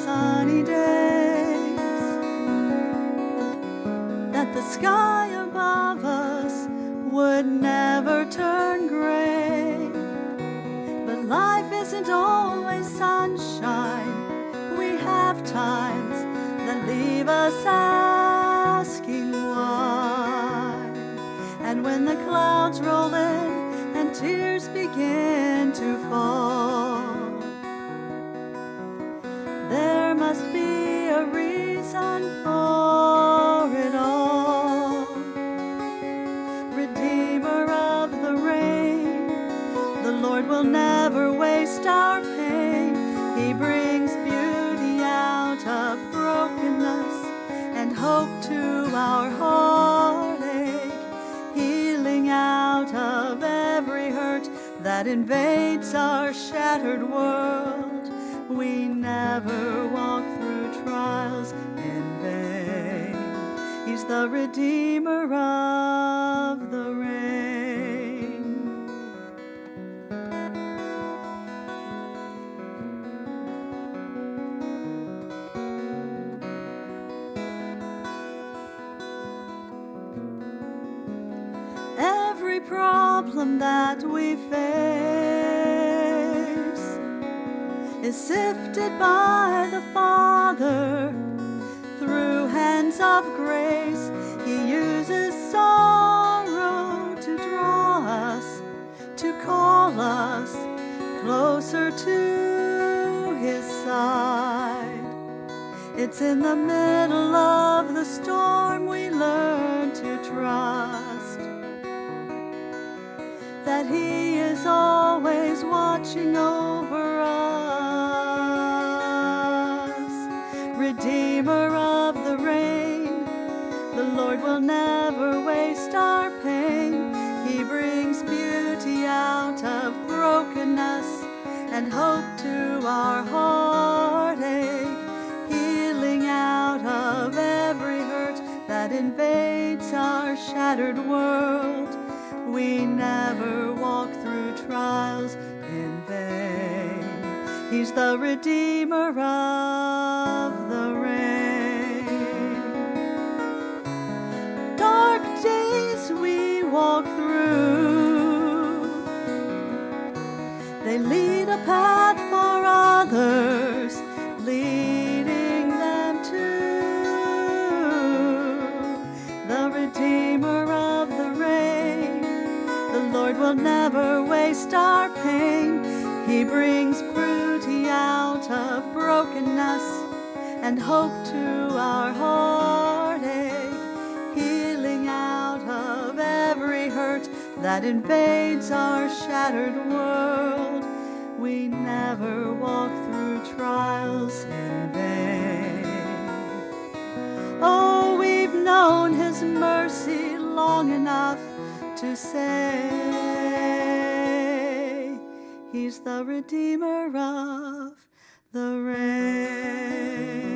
sunny days, that the sky above us would never turn gray. But life isn't always sunshine. We have times that leave us asking why. And when the clouds roll in and tears begin to fall, there must be a reason for it all. Redeemer of the rain, the Lord will never waste our pain. He brings beauty out of brokenness and hope to our heartache, healing out of every hurt that invades our shattered world. We never walk through trials in vain. He's the Redeemer of the rain. Every problem that we face is sifted by the Father through hands of grace. He uses sorrow to draw us, to call us closer to His side. It's in the middle of the storm we learn to trust that He is always watching over us. Redeemer of the rain, the Lord will never waste our pain. He brings beauty out of brokenness and hope to our heartache, healing out of every hurt that invades our shattered world. We never walk through trials in vain. He's the Redeemer of the rain. Dark days we walk through, they lead a path for others, leading them to the Redeemer of the rain. The Lord will never waste our pain. He brings beauty out of brokenness and hope to our heartache, healing out of every hurt that invades our shattered world. We never walk through trials in vain. Oh, we've known His mercy long enough to say He's the Redeemer of the rain.